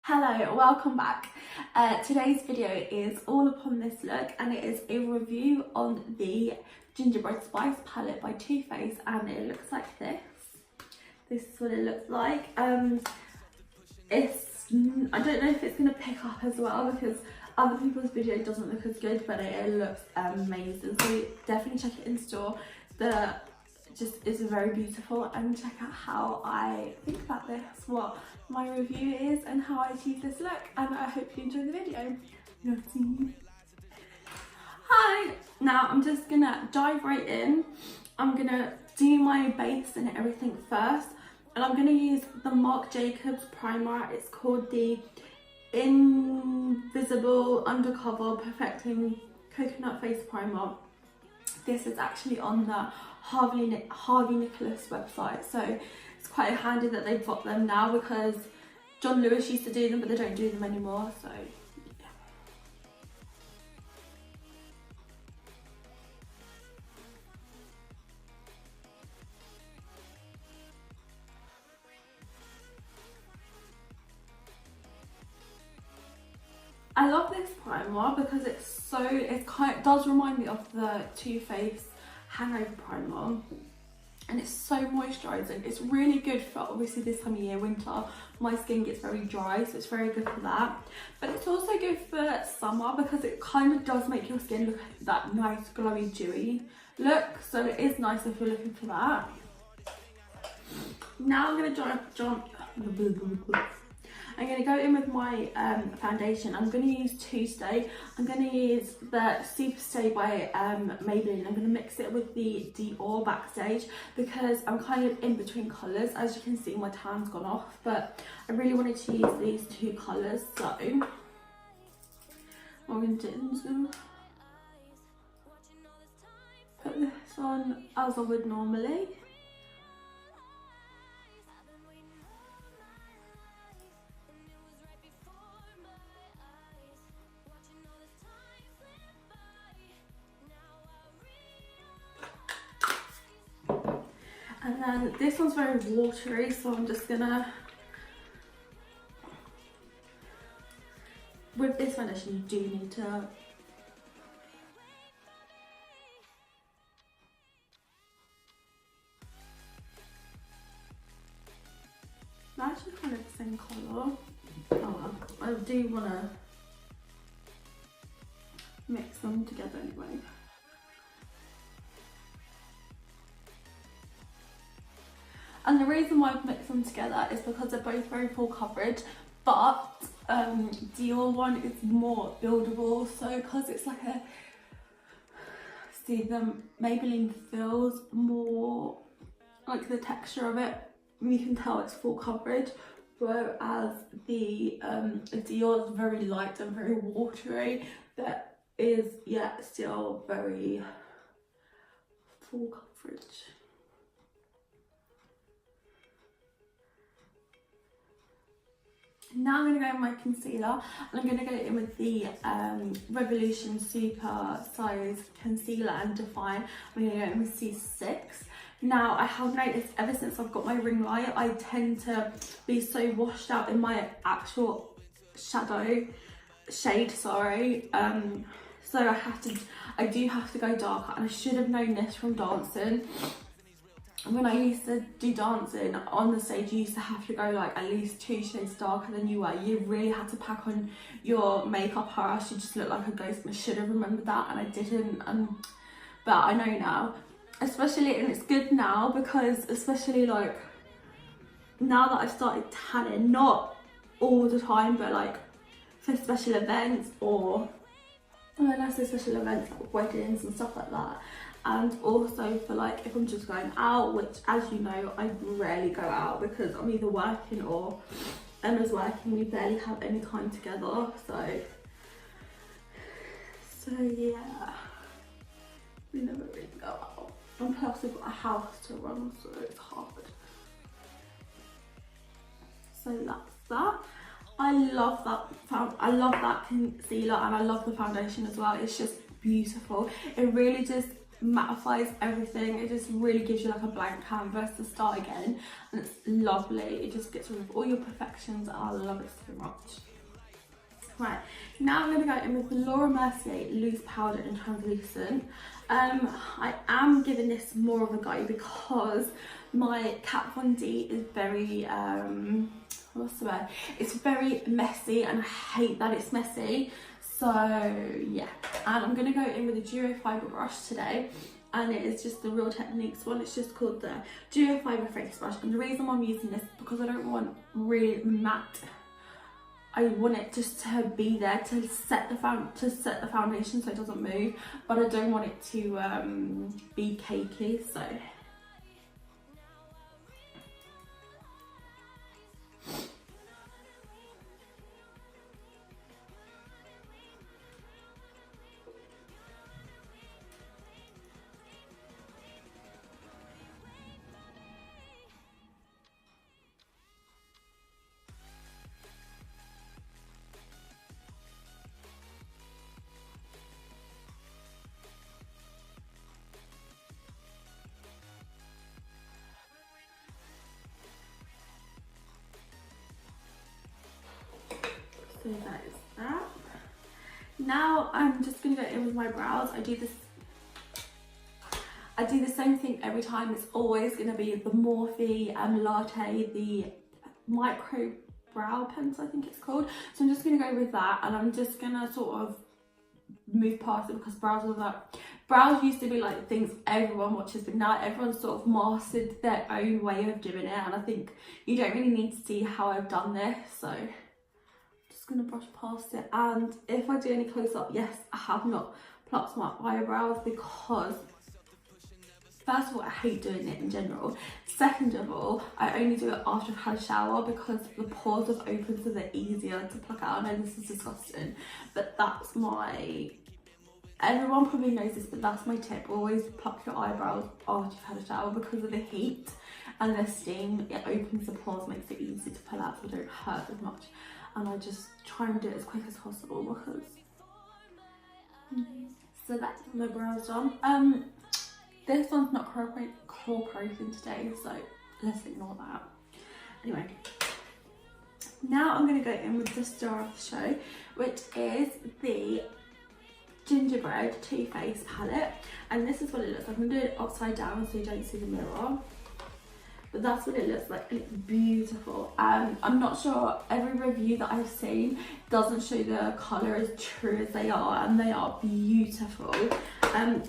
Hello, welcome back. Today's video is all upon this look, and it is a review on the Gingerbread Palette by Too Faced, and it looks like this. This is what it looks like. I don't know if it's going to pick up as well because other people's video doesn't look as good, but it looks amazing. So definitely check it in store. Just is very beautiful, and check out how I think about this, what my review is, and how I achieve this look. And I hope you enjoy the video. Hi! Now I'm just gonna dive right in. I'm gonna do my base and everything first, and I'm gonna use the Marc Jacobs primer. It's called the Invisible Undercover Perfecting Coconut Face Primer. This is actually on the Harvey Nicholas website, so it's quite handy that they've got them now because John Lewis used to do them, but they don't do them anymore, so yeah. I love this primer because it does remind me of the Too Faced Hangover primer, and it's so moisturising. It's really good for obviously this time of year, winter. My skin gets very dry, so it's very good for that, but it's also good for summer because it kind of does make your skin look that nice glowy dewy look, so it is nice if you're looking for that. Now I'm going to I'm going to go in with my foundation. I'm going to use Two Stay. I'm going to use the Super Stay by Maybelline. I'm going to mix it with the Dior Backstage because I'm kind of in between colours. As you can see, my tan's gone off, but I really wanted to use these two colours. So what I'm going to do is put this on as I would normally. And then this one's very watery, so I'm just gonna, with this foundation you do need to they're actually kind of the same colour. Oh, I do want to mix them together anyway. And the reason why I've mixed them together is because they're both very full coverage, but Dior one is more buildable. So because it's like the Maybelline feels more like the texture of it, you can tell it's full coverage, whereas the Dior is very light and very watery, but is yet still very full coverage. Now I'm going to go in my concealer, and I'm going to go in with the Revolution Super Size Concealer and Define. I'm going to go in with C6. Now I have noticed ever since I've got my ring light, I tend to be so washed out in my actual shadow shade, sorry. So I do have to go darker, and I should have known this from dancing. When I used to do dancing on the stage, you used to have to go like at least 2 shades darker than you were. You really had to pack on your makeup or else you just look like a ghost, and I should have remembered that, and I didn't. But I know now, especially, and it's good now because especially like now that I've started tanning, not all the time, but like for special events, or when I say special events like weddings and stuff like that. And also for like if I'm just going out, which as you know I rarely go out because I'm either working or Emma's working. We barely have any time together, so yeah, we never really go out. And plus we've got a house to run, so it's hard. So that's that. I love that concealer, and I love the foundation as well. It's just beautiful. It really just mattifies everything. It just really gives you like a blank canvas to start again, and it's lovely. It just gets rid of all your perfections, and I love it so much. Right, now I'm going to go in with the Laura Mercier Loose Powder and Translucent. I am giving this more of a go because my Kat Von D is very, what's the word? It's very messy, and I hate that it's messy. So yeah, and I'm going to go in with a Duo Fibre brush today, and it is just the Real Techniques one. It's just called the Duo Fibre Face Brush, and the reason why I'm using this is because I don't want really matte. I want it just to be there to set the foundation so it doesn't move, but I don't want it to be cakey. So that is that. Now I'm just gonna go in with my brows. I do the same thing every time. It's always gonna be the Morphe Latte, the micro brow pencil, I think it's called. So I'm just gonna go with that, and I'm just gonna sort of move past it because brows used to be like things everyone watches, but now everyone's sort of mastered their own way of doing it, and I think you don't really need to see how I've done this. So gonna brush past it, and if I do any close up, yes, I have not plucked my eyebrows because first of all I hate doing it in general. Second of all, I only do it after I've had a shower because the pores have opened, so they're easier to pluck out. I know this is disgusting, but that's my, everyone probably knows this, but that's my tip. Always pluck your eyebrows after you've had a shower because of the heat and the steam. It opens the pores, makes it easy to pull out so they don't hurt as much. And I just try and do it as quick as possible because so that's my brows done. This one's not cooperating today, so let's ignore that. Anyway, now I'm going to go in with the star of the show, which is the Gingerbread Too Faced palette, and this is what it looks like. I'm going to do it upside down so you don't see the mirror. But that's what it looks like, and it's beautiful. I'm not sure, every review that I've seen doesn't show the colour as true as they are, and they are beautiful.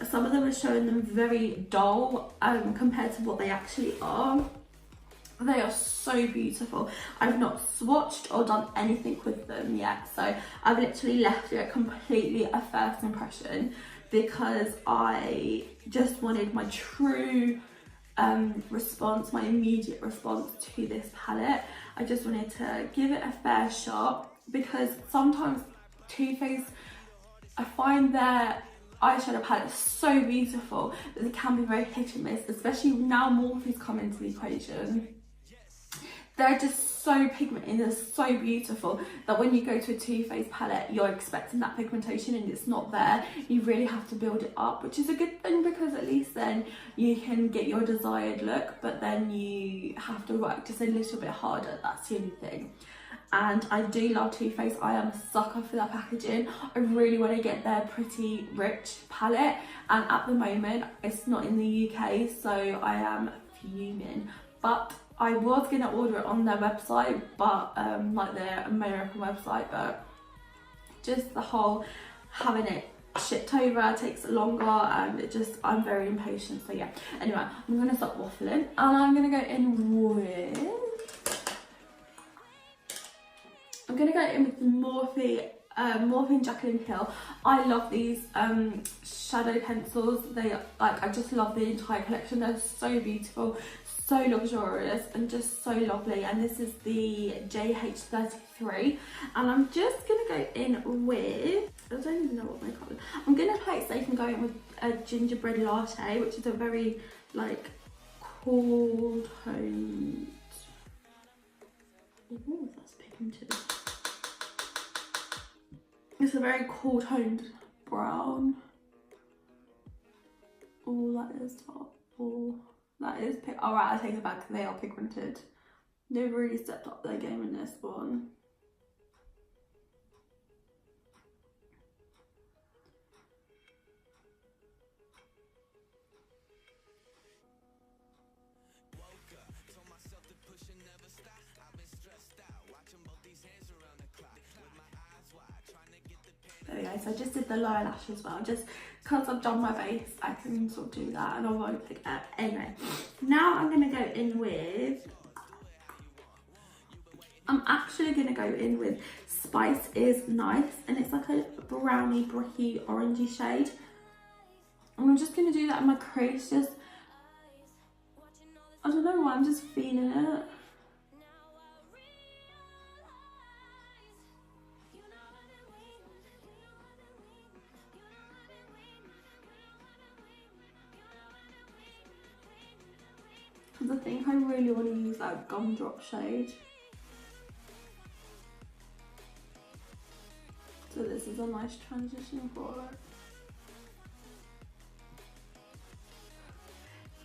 Some of them are showing them very dull compared to what they actually are. They are so beautiful. I've not swatched or done anything with them yet, so I've literally left it completely a first impression because I just wanted my true response, my immediate response to this palette. I just wanted to give it a fair shot because sometimes Too Faced, I find their eyeshadow palette so beautiful that it can be very hit and miss, especially now Morphe's come into the equation. They're just so pigmented, they're so beautiful that when you go to a Too Faced palette, you're expecting that pigmentation and it's not there. You really have to build it up, which is a good thing because at least then you can get your desired look, but then you have to work just a little bit harder. That's the only thing. And I do love Too Faced. I am a sucker for their packaging. I really want to get their Pretty Rich palette, and at the moment it's not in the UK, so I am fuming. But I was going to order it on their website, but like their American website, but just the whole having it shipped over takes longer, and it just, I'm very impatient. So yeah, anyway, I'm going to stop waffling, and I'm going to go in with, the Morphe and Jaclyn Hill. I love these shadow pencils. They, like, I just love the entire collection. They're so beautiful, so luxurious, and just so lovely. And this is the JH33, and I'm just gonna go in with, I don't even know what my colour, I'm gonna play it safe and go in with a Gingerbread Latte, which is a very like cool toned, oh, that's pigmented. It's a very cool toned brown. Oh, that is top. Oh, that is alright, I take it back, they are pigmented. They've really stepped up their game in this one. There we go, so I just did the lower lash as well, just because I've done my base, I can sort of do that and I won't pick it up. Anyway, now I'm going to go in with, I'm actually going to go in with Spice Is Nice, and it's like a browny, bricky, orangey shade. And I'm just going to do that in my crease, just, I don't know why, I'm just feeling it. Because I think I really want to use that gumdrop shade. So this is a nice transition for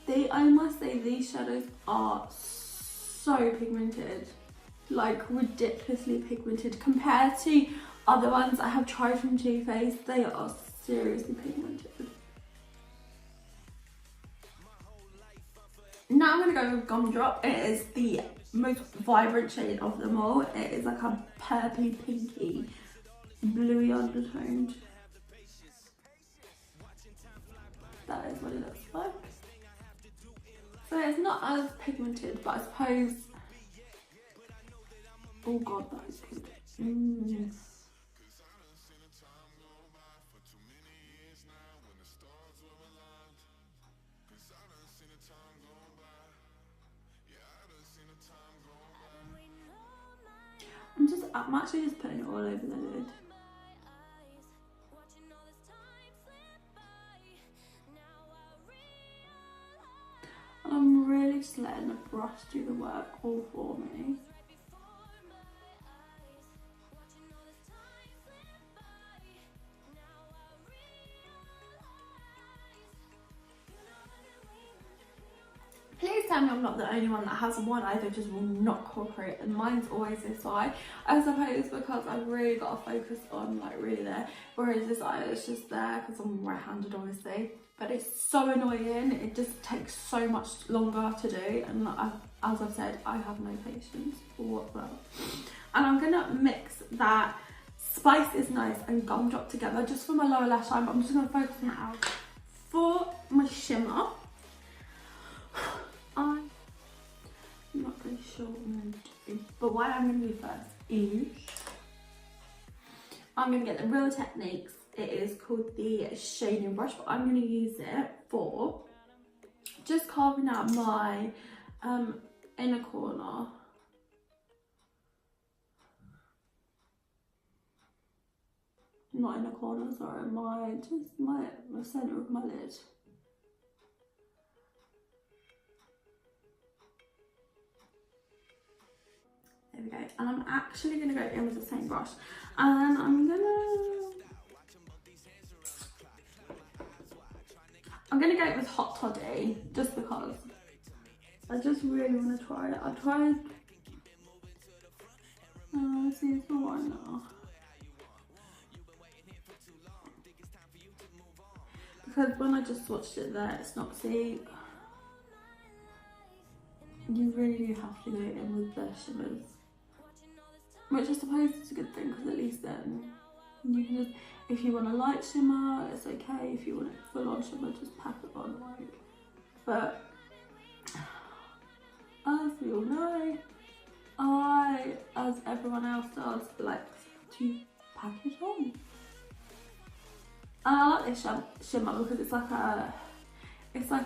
it. I must say, these shadows are so pigmented. Like, ridiculously pigmented. Compared to other ones I have tried from Too Faced, they are seriously pigmented. Now I'm going to go with Gumdrop. It is the most vibrant shade of them all. It is like a purpley, pinky, bluey undertoned. That is what it looks like. So it's not as pigmented, but I suppose... Oh god, that is good. I'm actually just putting it all over the lid. And I'm really just letting the brush do the work all for me. Please tell me I'm not the only one that has one eye that just will not cooperate, and mine's always this eye. I suppose because I've really got to focus on like really there, whereas this eye is just there because I'm right-handed obviously. But it's so annoying, it just takes so much longer to do, and as I've said, I have no patience whatsoever. And I'm gonna mix that Spice Is Nice and Gumdrop together just for my lower lash line, but I'm just gonna focus on that out. For my shimmer, I'm not really sure what I'm going to do, but what I'm going to do first is I'm going to get the Real Techniques. It is called the shading brush, but I'm going to use it for just carving out my inner corner. Not inner corner, sorry, my centre of my lid. There we go, and I'm actually going to go in with the same brush, and I'm going to go with Hot Toddy, just because I just really want to try it. I tried, let's see if it's right now. Because when I just swatched it there, it's not, see, you really do have to go in with the shimmers. Which I suppose is a good thing, because at least then you can just, if you want a light shimmer, it's okay. If you want a full on shimmer, just pack it on, right? But as we all know, I, as everyone else does, like to pack it on. And I like this shimmer because it's like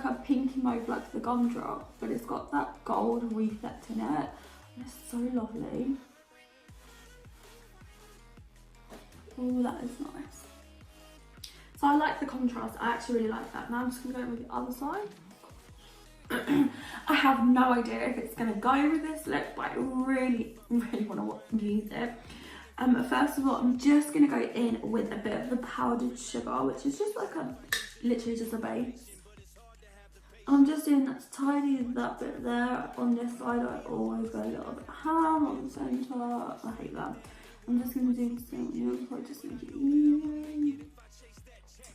a pinky mauve like the Gumdrop, but it's got that gold reflect in it. And it's so lovely. Oh, that is nice. So I like the contrast. I actually really like that. Now I'm just going to go with the other side. I have no idea if it's going to go with this look, but I really, really want to use it. First of all, I'm just going to go in with a bit of the powdered sugar, which is just like literally just a base. I'm just doing that to tidy that bit there. On this side, I always go a little bit ham on the centre. I hate that. I'm just going to do the same here before I just make it even.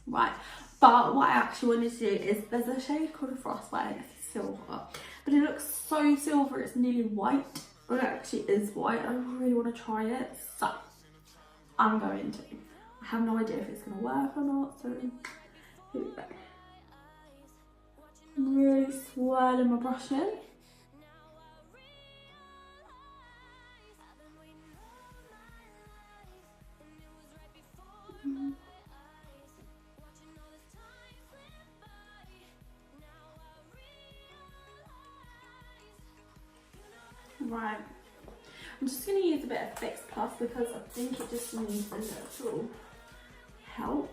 Right, but what I actually want to do is, there's a shade called Frostbite, it's silver, but it looks so silver, it's nearly white, but it actually is white. I really want to try it, so I'm going to. I have no idea if it's going to work or not, so here we go. I'm really swirling my brush in. Right, I'm just going to use a bit of Fix Plus because I think it just needs a little help.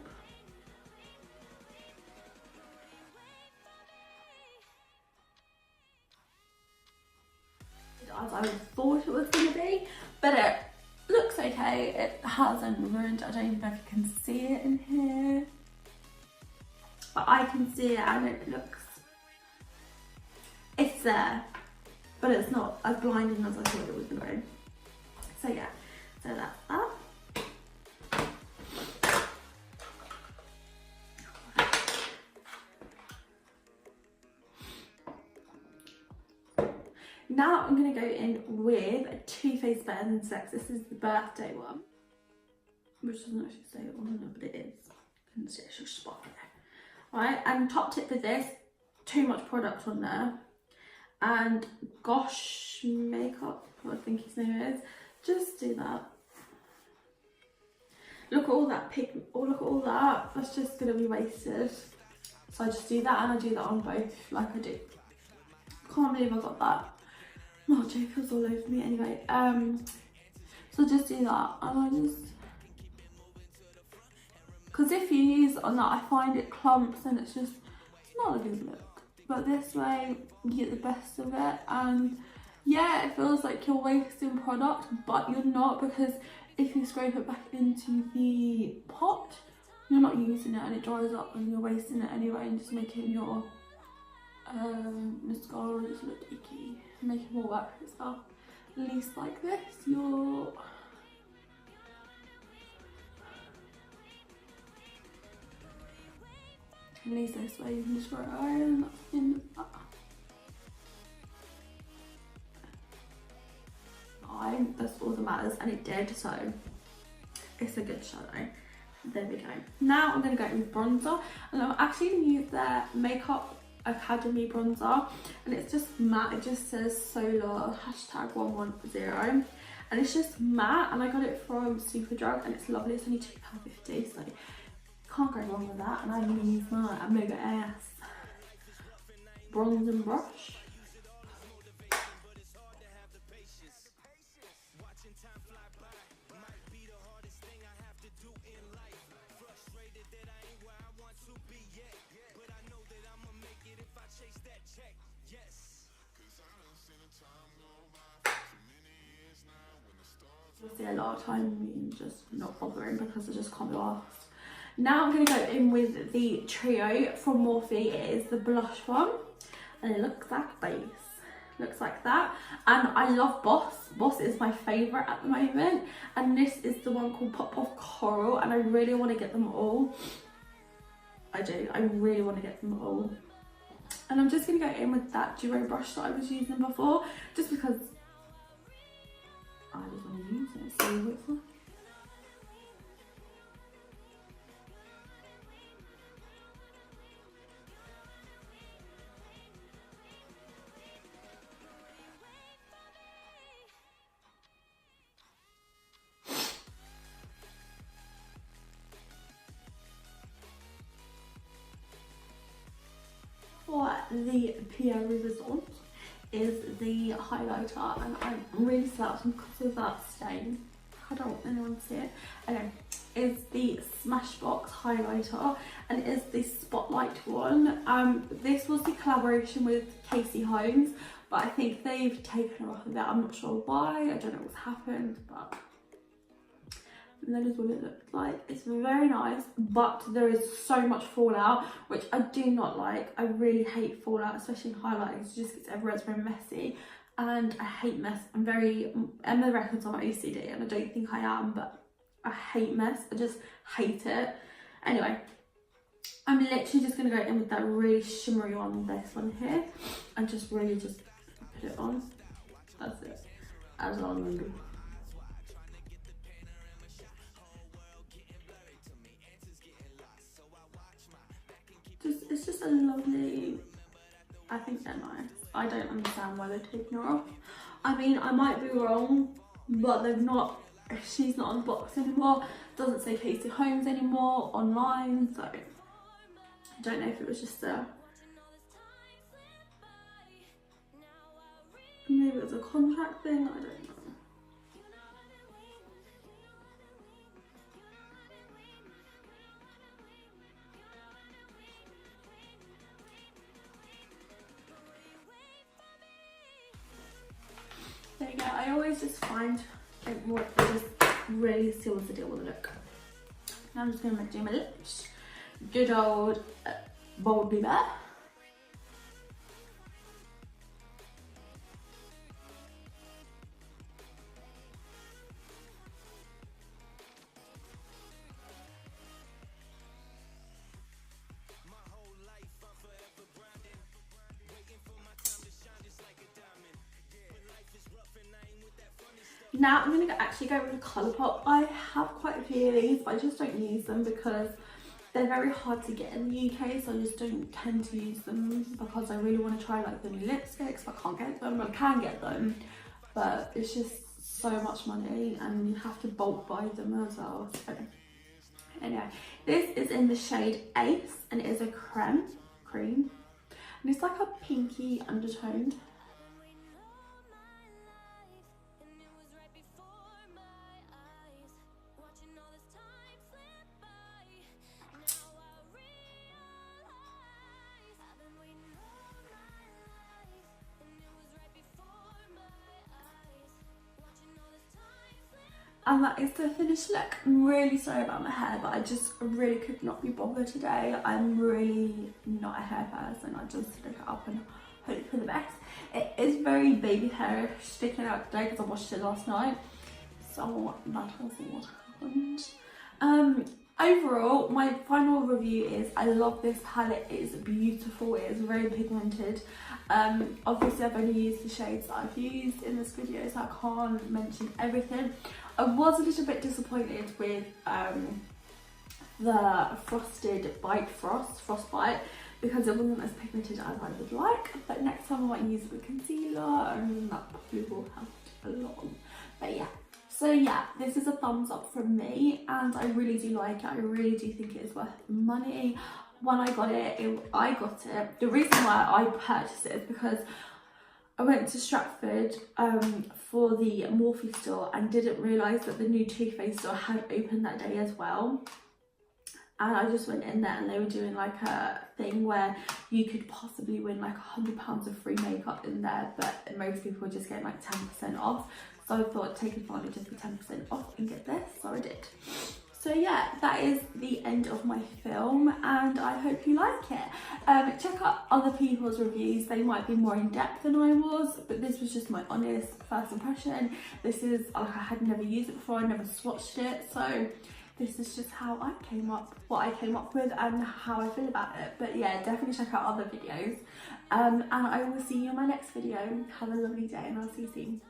As I thought it was going to be, but it looks okay. It hasn't ruined. I don't even know if you can see it in here, but I can see it and it looks, it's there, but it's not as blinding as I thought it was going to be. So yeah, so that's that. Now I'm going to go in with Too Faced Better Than Sex. This is the birthday one, which doesn't actually say it on it, but it is. And it's actually sparkly. Right, and top tip for this, too much product on there. And Gosh Makeup, I think his name is, just do that. Look at all that pigment, oh look at all that, that's just going to be wasted. So I just do that, and I do that on both, like I do. Can't believe I got that. Marc Jacobs all over me anyway. So just do that, and I just, because if you use it on that, I find it clumps and it's just, it's not a good look. But this way you get the best of it, and yeah, it feels like you're wasting product, but you're not, because if you scrape it back into the pot, you're not using it and it dries up and you're wasting it anyway, and just making your mascara just look icky, make it more work for itself. At least like this, you're at least this way you can just write iron in that. That's all that matters, and it did, so it's a good shadow. There we go. Now I'm going to go in with bronzer, and I'm actually going to use their Makeup Academy bronzer, and it's just matte. It just says solar #110, and it's just matte, and I got it from Superdrug, and it's lovely. It's only £2.50, so can't go wrong with that. And I'm going to use my Omega AS bronzing brush. You'll see a lot of time me just not bothering because I just can't be asked. Now I'm going to go in with the Trio from Morphe. It is the blush one, and it looks like base. Looks like that. And I love Boss. Boss is my favourite at the moment, and this is the one called Pop Off Coral, and I really want to get them all. I do. I really want to get them all. And I'm just going to go in with that Duo brush that I was using before, just because I just want to use it, see what it's like. For the P.R is the highlighter, and I'm really slouching because of that stain. I don't want anyone to see it. Okay, is the Smashbox highlighter, and it is the Spotlight one. This was the collaboration with Casey Holmes, but I think they've taken her off of it. I'm not sure why. I don't know what's happened, but and that is what it looks like. It's very nice, but there is so much fallout, which I do not like. I really hate fallout, especially in highlighting. It just gets everywhere, it's very messy, and I hate mess. Emma reckons I'm OCD, and I don't think I am, but I hate mess. I just hate it. Anyway, I'm literally just going to go in with that really shimmery one, this one here, and just really just put it on. That's it. As long as it's just a lovely, I think they're nice. I don't understand why they're taking her off. I mean, I might be wrong, but they've not, she's not on the box anymore, doesn't say Casey Holmes anymore online, so I don't know if it was just a, maybe it was a contract thing, I don't know. There you go. I always just find what just really seals the deal with the look. Now I'm just going to do my lips. Good old Boldly Bare. Now I'm going to actually go with the Colourpop. I have quite a few of these, but I just don't use them because they're very hard to get in the UK, so I just don't tend to use them because I really want to try like the new lipsticks, but I can't get them. I can get them, but it's just so much money and you have to bulk buy them as well. So anyway, this is in the shade Ace and it is a cream, and it's like a pinky undertoned. And that is the finished look. I'm really sorry about my hair, but I just really could not be bothered today. I'm really not a hair person. I just stick it up and hope for the best. It is very baby hair sticking out today because I washed it last night. So that was what happened. Overall, my final review is I love this palette. It is beautiful. It is very pigmented. Obviously I've only used the shades that I've used in this video, so I can't mention everything. I was a little bit disappointed with the frostbite because it wasn't as pigmented as I would like, but next time I might use it with concealer and that probably will help a lot. But yeah, so yeah, this is a thumbs up from me and I really do like it. I really do think it is worth the money. When I got it, the reason why I purchased it is because I went to Stratford for the Morphe store and didn't realise that the new Too Faced store had opened that day as well. And I just went in there and they were doing like a thing where you could possibly win like £100 of free makeup in there, but most people were just getting like 10% off. So I thought I'd take advantage of the 10% off and get this, so I did. So yeah, that is the end of my film and I hope you like it. Check out other people's reviews, they might be more in depth than I was, but this was just my honest first impression. This is, like, I had never used it before, I never swatched it, so this is just how I came up, what I came up with and how I feel about it. But yeah, definitely check out other videos and I will see you in my next video. Have a lovely day and I'll see you soon.